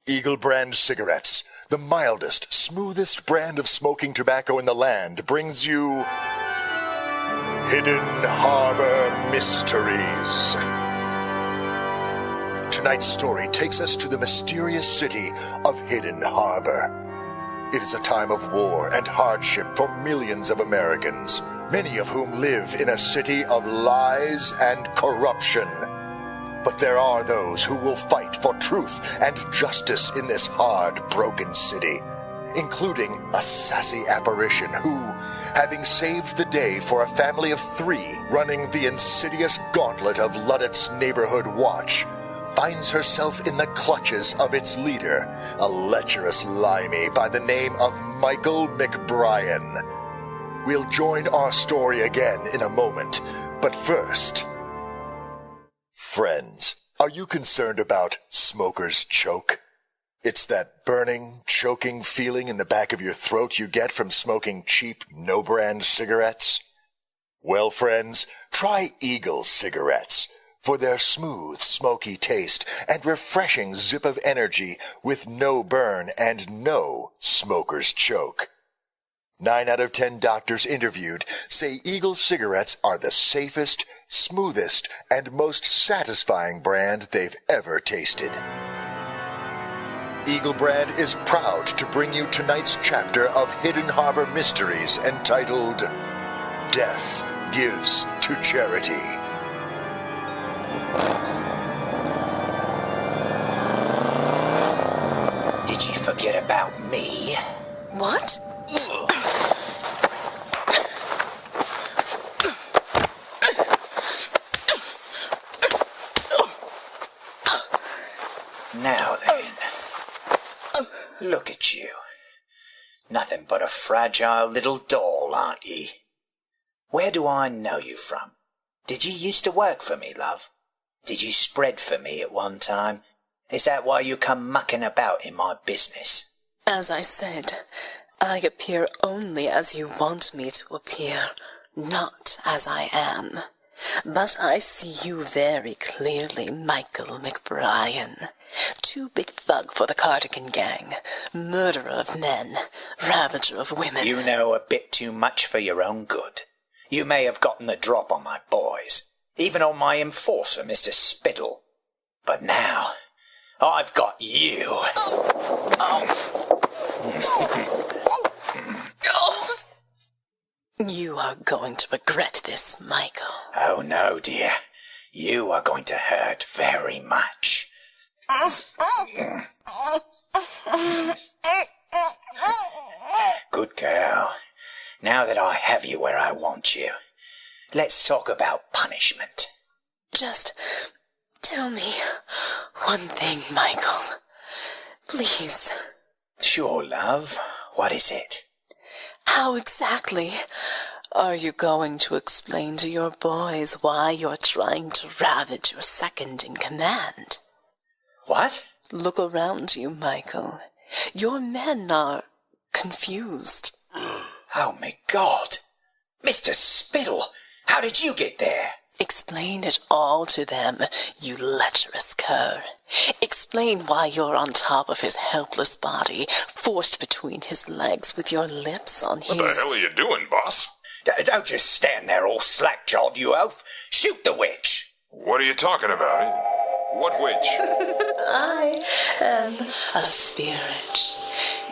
Eagle brand cigarettes, the mildest, smoothest brand of smoking tobacco in the land, brings you Hidden Harbor Mysteries. Tonight's story takes us to the mysterious city of Hidden Harbor. It is a time of war and hardship for millions of Americans, many of whom live in a city of lies and corruption. But there are those who will fight for truth and justice in this hard, broken city, including a sassy apparition who, having saved the day for a family of 3 running the insidious gauntlet of Luddett's Neighborhood Watch, finds herself in the clutches of its leader, a lecherous limey by the name of Michael McBrion. We'll join our story again in a moment, but first... Friends, are you concerned about smoker's choke? It's that burning, choking feeling in the back of your throat you get from smoking cheap, no-brand cigarettes? Well, friends, try Eagle cigarettes. For their smooth, smoky taste and refreshing zip of energy with no burn and no smoker's choke. 9 out of 10 doctors interviewed say Eagle cigarettes are the safest, smoothest, and most satisfying brand they've ever tasted. Eagle brand is proud to bring you tonight's chapter of Hidden Harbor Mysteries entitled Death Gives to Charity. Did you forget about me? What? Now then, look at you. Nothing but a fragile little doll, aren't ye? Where do I know you from? Did you used to work for me, love? Did you spread for me at one time? Is that why you come mucking about in my business? As I said, I appear only as you want me to appear, not as I am. But I see you very clearly, Michael McBrion. Too big thug for the Cardigan gang, murderer of men, ravager of women. You know a bit too much for your own good. You may have gotten the drop on my boys, even on my enforcer, Mr. Spittle. But now, I've got you. You are going to regret this, Michael. Oh no, dear. You are going to hurt very much. Good girl. Now that I have you where I want you, let's talk about punishment. Just tell me one thing, Michael. Please. Sure, love. What is it? How exactly are you going to explain to your boys why you're trying to ravage your second in command? What? Look around you, Michael. Your men are confused. Oh, my God. Mr. Spittle, how did you get there? Explain it all to them, you lecherous cur. Explain why you're on top of his helpless body, forced between his legs with your lips on his... What the hell are you doing, boss? Don't just stand there all slack-jawed, you oaf. Shoot the witch. What are you talking about? What witch? I am a spirit.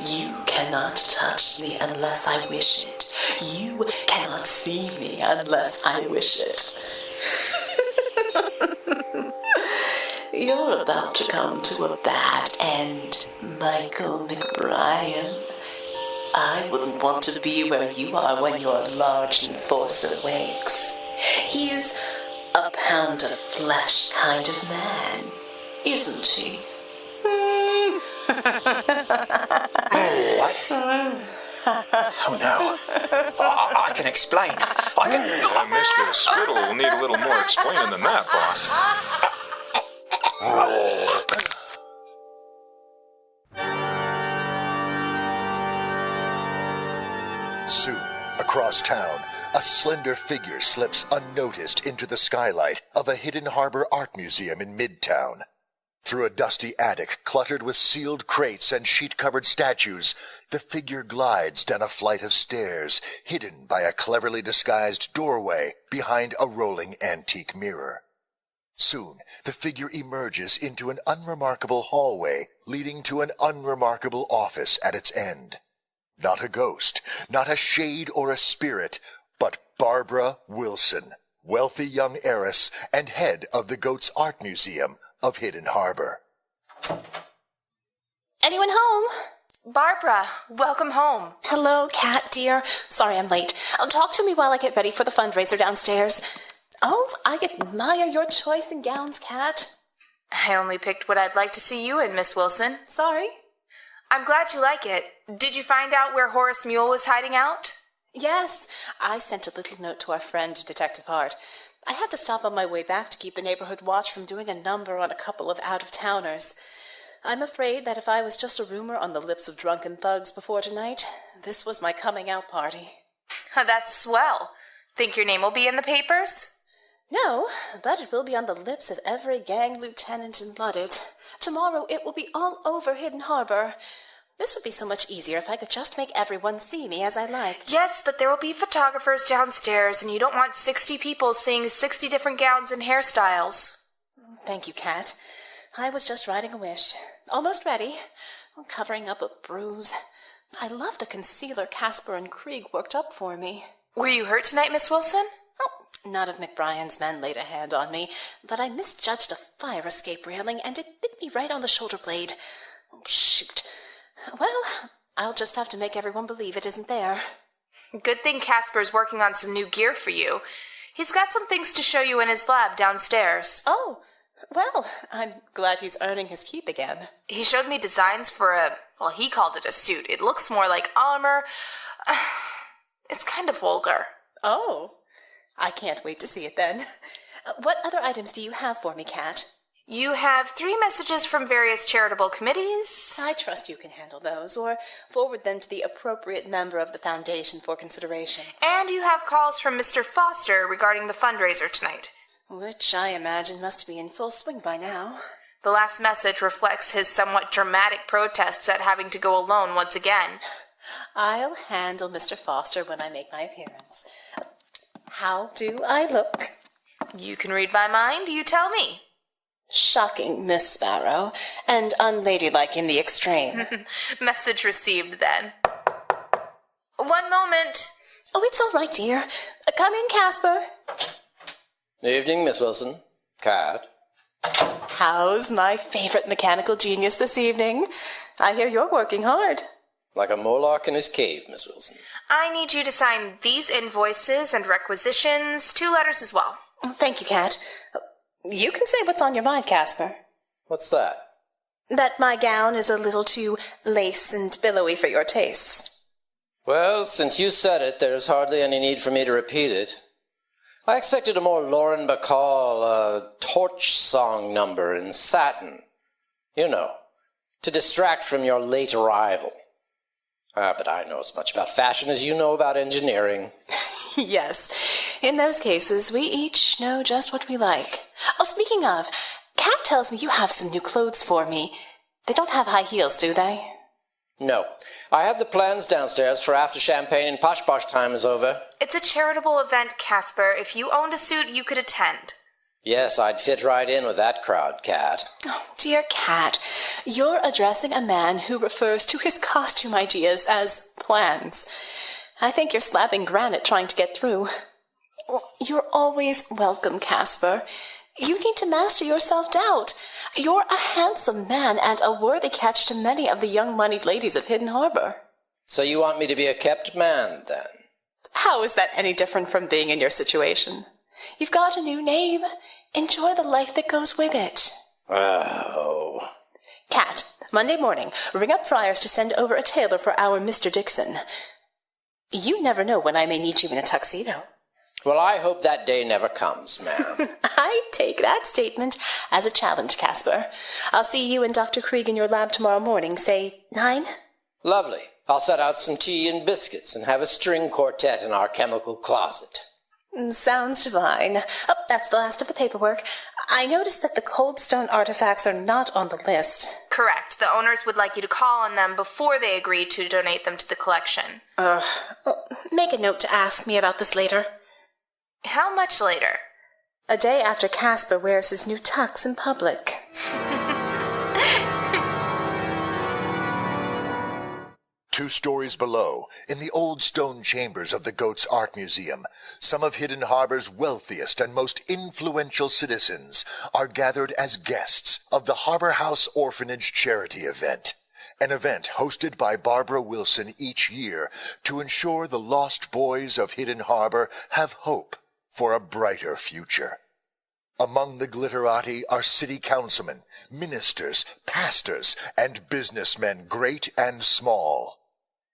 You cannot touch me unless I wish it. You cannot see me unless I wish it. You're about to come to a bad end, Michael McBrion. I wouldn't want to be where you are when your large enforcer wakes. He's a pound of flesh kind of man, isn't he? What? Oh, no. I can explain. Mr. Spittle will need a little more explaining than that, boss. Soon, across town, a slender figure slips unnoticed into the skylight of a Hidden Harbor art museum in Midtown. Through a dusty attic cluttered with sealed crates and sheet-covered statues, the figure glides down a flight of stairs, hidden by a cleverly disguised doorway behind a rolling antique mirror. Soon, the figure emerges into an unremarkable hallway, leading to an unremarkable office at its end. Not a ghost, not a shade or a spirit, but Barabra Wilson, wealthy young heiress and head of the Goat's Art Museum of Hidden Harbor. Anyone home? Barbara, welcome home. Hello, Cat, dear. Sorry I'm late. Talk to me while I get ready for the fundraiser downstairs. Oh, I admire your choice in gowns, Cat. I only picked what I'd like to see you in, Miss Wilson. Sorry? I'm glad you like it. Did you find out where Horace Mule is hiding out? Yes, I sent a little note to our friend, Detective Hart. I had to stop on my way back to keep the neighborhood watch from doing a number on a couple of out-of-towners. I'm afraid that if I was just a rumor on the lips of drunken thugs before tonight, this was my coming-out party. That's swell. Think your name will be in the papers? No, but it will be on the lips of every gang lieutenant in Luddet. Tomorrow it will be all over Hidden Harbor. This would be so much easier if I could just make everyone see me as I liked. Yes, but there will be photographers downstairs, and you don't want 60 people seeing 60 different gowns and hairstyles. Thank you, Cat. I was just writing a wish. Almost ready. Covering up a bruise. I love the concealer Caspar and Krieg worked up for me. Were you hurt tonight, Miss Wilson? Oh, none of McBrien's men laid a hand on me, but I misjudged a fire escape railing, and it bit me right on the shoulder blade. Oh, shoot. Well, I'll just have to make everyone believe it isn't there. Good thing Caspar's working on some new gear for you. He's got some things to show you in his lab downstairs. Oh, well, I'm glad he's earning his keep again. He showed me designs for he called it a suit. It looks more like armor. It's kind of vulgar. Oh, I can't wait to see it then. What other items do you have for me, Cat? You have 3 messages from various charitable committees. I trust you can handle those, or forward them to the appropriate member of the Foundation for consideration. And you have calls from Mr. Foster regarding the fundraiser tonight. Which I imagine must be in full swing by now. The last message reflects his somewhat dramatic protests at having to go alone once again. I'll handle Mr. Foster when I make my appearance. How do I look? You can read my mind, you tell me. Shocking, Miss Sparrow, and unladylike in the extreme. Message received, then. 1 moment. Oh, it's all right, dear. Come in, Caspar. Evening, Miss Wilson. Cat. How's my favorite mechanical genius this evening? I hear you're working hard. Like a Moloch in his cave, Miss Wilson. I need you to sign these invoices and requisitions, 2 letters as well. Thank you, Cat. You can say what's on your mind, Caspar. What's that? That my gown is a little too lace and billowy for your tastes. Well, since you said it, there's hardly any need for me to repeat it. I expected a more Lauren Bacall, torch song number in satin. You know, to distract from your late arrival. But I know as much about fashion as you know about engineering. Yes, in those cases, we each know just what we like. Oh, speaking of, Cat tells me you have some new clothes for me. They don't have high heels, do they? No. I have the plans downstairs for after champagne and posh-posh time is over. It's a charitable event, Caspar. If you owned a suit, you could attend. Yes, I'd fit right in with that crowd, Cat. Oh, dear Cat, you're addressing a man who refers to his costume ideas as plans. I think you're slapping granite trying to get through. You're always welcome, Caspar. You need to master your self-doubt. You're a handsome man and a worthy catch to many of the young moneyed ladies of Hidden Harbor. So you want me to be a kept man, then? How is that any different from being in your situation? You've got a new name. Enjoy the life that goes with it. Oh. Cat, Monday morning, ring up Friars to send over a tailor for our Mr. Dixon. You never know when I may need you in a tuxedo. Well, I hope that day never comes, ma'am. I take that statement as a challenge, Caspar. I'll see you and Dr. Krieg in your lab tomorrow morning, say 9? Lovely. I'll set out some tea and biscuits and have a string quartet in our chemical closet. Sounds fine. Oh, that's the last of the paperwork. I noticed that the cold stone artifacts are not on the list. Correct. The owners would like you to call on them before they agree to donate them to the collection. Make a note to ask me about this later. How much later? A day after Caspar wears his new tux in public. 2 stories below, in the old stone chambers of the Goat's Art Museum, some of Hidden Harbor's wealthiest and most influential citizens are gathered as guests of the Harbor House Orphanage Charity Event, an event hosted by Barbara Wilson each year to ensure the lost boys of Hidden Harbor have hope for a brighter future. Among the glitterati are city councilmen, ministers, pastors, and businessmen great and small.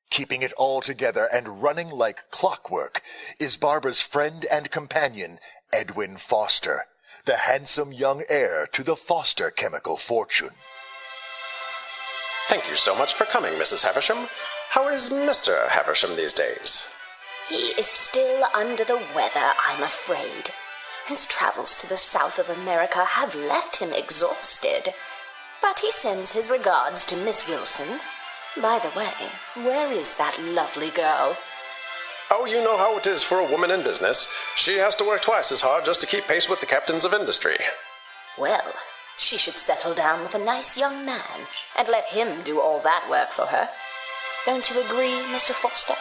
Keeping it all together and running like clockwork is Barbara's friend and companion, Edwin Foster, the handsome young heir to the Foster chemical fortune. Thank you so much for coming, Mrs. Haversham. How is Mr. Haversham these days? He is still under the weather, I'm afraid. His travels to the south of America have left him exhausted. But he sends his regards to Miss Wilson. By the way, where is that lovely girl? Oh, you know how it is for a woman in business. She has to work twice as hard just to keep pace with the captains of industry. Well, she should settle down with a nice young man and let him do all that work for her. Don't you agree, Mr. Foster?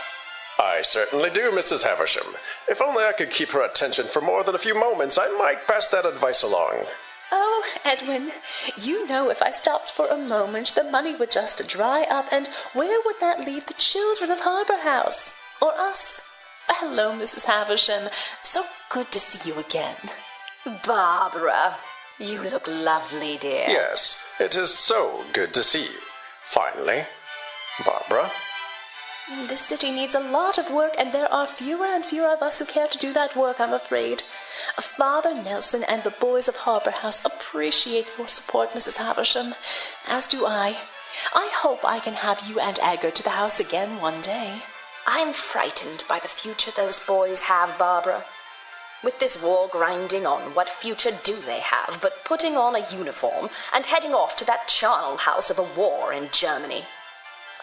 I certainly do, Mrs. Haversham. If only I could keep her attention for more than a few moments, I might pass that advice along. Oh, Edwin, you know if I stopped for a moment, the money would just dry up, and where would that leave the children of Harbor House? Or us? Hello, Mrs. Haversham. So good to see you again. Barbara, you look lovely, dear. Yes, it is so good to see you. Finally. Barbara? This city needs a lot of work, and there are fewer and fewer of us who care to do that work, I'm afraid. Father Nelson and the boys of Harbor House appreciate your support, Mrs. Haversham, as do I. I hope I can have you and Edgar to the house again one day. I'm frightened by the future those boys have, Barbara. With this war grinding on, what future do they have but putting on a uniform and heading off to that charnel house of a war in Germany?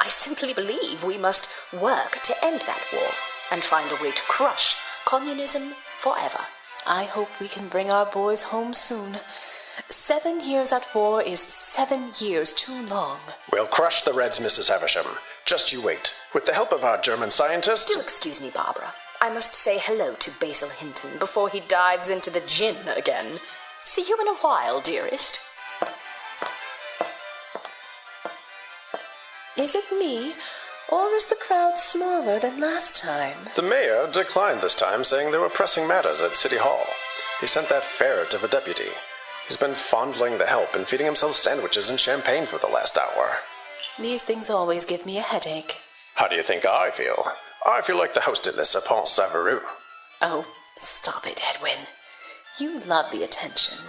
I simply believe we must work to end that war and find a way to crush communism forever. I hope we can bring our boys home soon. 7 years at war is 7 years too long. We'll crush the Reds, Mrs. Haversham. Just you wait. With the help of our German scientists... Do excuse me, Barbara. I must say hello to Basil Hinton before he dives into the gin again. See you in a while, dearest. Is it me, or is the crowd smaller than last time? The mayor declined this time, saying there were pressing matters at City Hall. He sent that ferret of a deputy. He's been fondling the help and feeding himself sandwiches and champagne for the last hour. These things always give me a headache. How do you think I feel? I feel like the host in the Sapent Savaru. Oh, stop it, Edwin. You love the attention.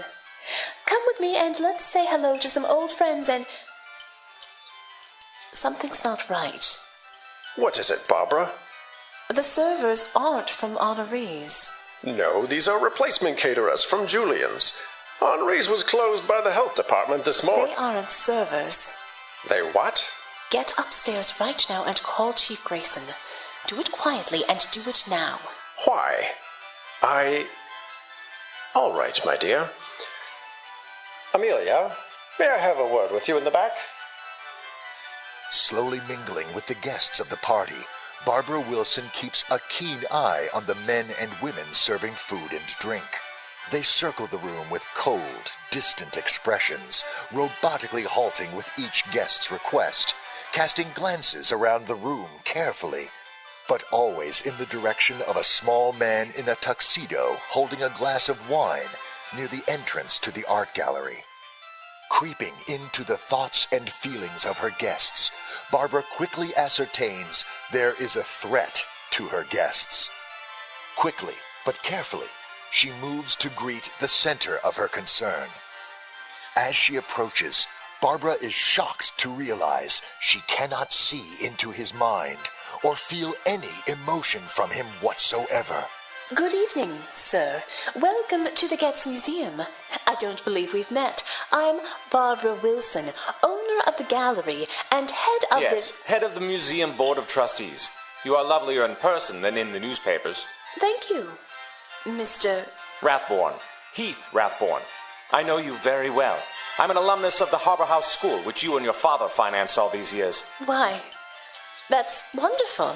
Come with me and let's say hello to some old friends and... Something's not right. What is it, Barbara? The servers aren't from Henri's. No, these are replacement caterers from Julian's. Henri's was closed by the health department this morning. They aren't servers. They what? Get upstairs right now and call Chief Grayson. Do it quietly and do it now. Why? All right, my dear. Amelia, may I have a word with you in the back? Slowly mingling with the guests of the party, Barbara Wilson keeps a keen eye on the men and women serving food and drink. They circle the room with cold, distant expressions, robotically halting with each guest's request, casting glances around the room carefully, but always in the direction of a small man in a tuxedo holding a glass of wine near the entrance to the art gallery. Creeping into the thoughts and feelings of her guests, Barbara quickly ascertains there is a threat to her guests. Quickly, but carefully, she moves to greet the center of her concern. As she approaches, Barbara is shocked to realize she cannot see into his mind or feel any emotion from him whatsoever. Good evening, sir. Welcome to the Getz Museum. I don't believe we've met. I'm Barbara Wilson, owner of the gallery and head of head of the Museum Board of Trustees. You are lovelier in person than in the newspapers. Thank you, Mr. Rathborn. Heath Rathborn. I know you very well. I'm an alumnus of the Harbour House School, which you and your father financed all these years. Why, that's wonderful.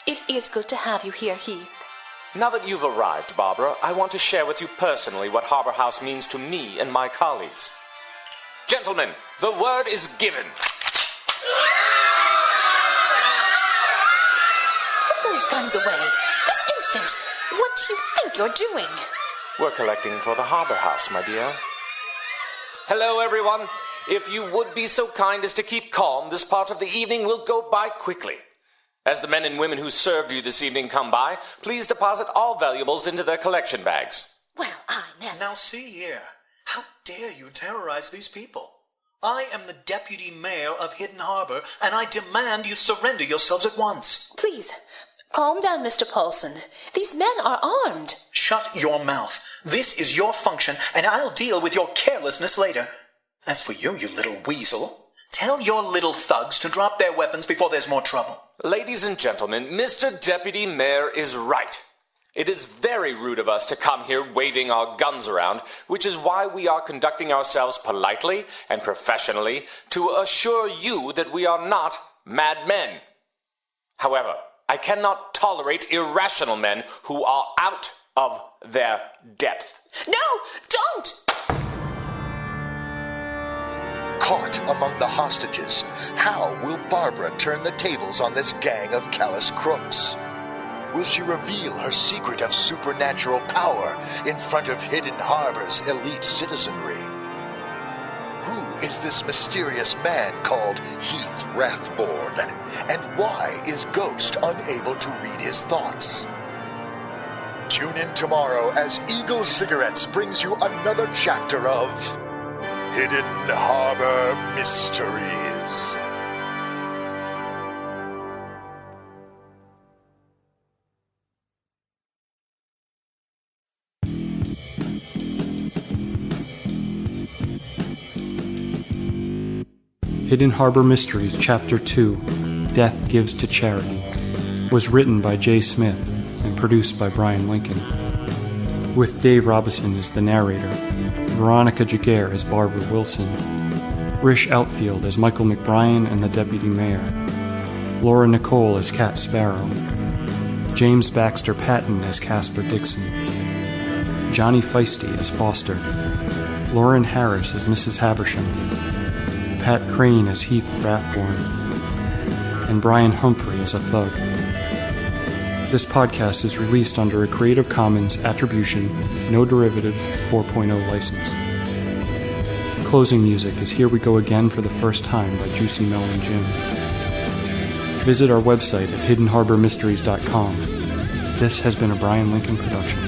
It is good to have you here, Heath. Now that you've arrived, Barbara, I want to share with you personally what Harbour House means to me and my colleagues. Gentlemen, the word is given. Put those guns away. This instant. What do you think you're doing? We're collecting for the Harbour House, my dear. Hello, everyone. If you would be so kind as to keep calm, this part of the evening will go by quickly. As the men and women who served you this evening come by, please deposit all valuables into their collection bags. Well, I never... Now see here. How dare you terrorize these people? I am the deputy mayor of Hidden Harbor, and I demand you surrender yourselves at once. Please, calm down, Mr. Paulson. These men are armed. Shut your mouth. This is your function, and I'll deal with your carelessness later. As for you, you little weasel, tell your little thugs to drop their weapons before there's more trouble. Ladies and gentlemen, Mr. Deputy Mayor is right. It is very rude of us to come here waving our guns around, which is why we are conducting ourselves politely and professionally to assure you that we are not madmen. However, I cannot tolerate irrational men who are out of their depth. No, don't! Caught among the hostages, how will Barbara turn the tables on this gang of callous crooks? Will she reveal her secret of supernatural power in front of Hidden Harbor's elite citizenry? Who is this mysterious man called Heath Rathborn, and why is Ghost unable to read his thoughts? Tune in tomorrow as Eagle Cigarettes brings you another chapter of Hidden Harbor Mysteries. Hidden Harbor Mysteries Chapter 2, Death Gives to Charity, was written by J. Smith and produced by Brion Lincoln, with Dave Robison as the narrator, Veronica Giguere as Barbara Wilson, Rish Outfield as Michael McBrien and the Deputy Mayor, Laura Nicole as Cat Sparrow, James Baxter Patton as Caspar Dixon, Johnny Feisty as Foster, Lauren Harris as Mrs. Haversham, Pat Krane as Heath Rathborn, and Brion Humphrey as a thug. This podcast is released under a Creative Commons Attribution, No Derivatives 4.0 license. Closing music is Here We Go Again for the First Time by Juicy Melon Jim. Visit our website at hiddenharbormysteries.com. This has been a Brion Lincoln production.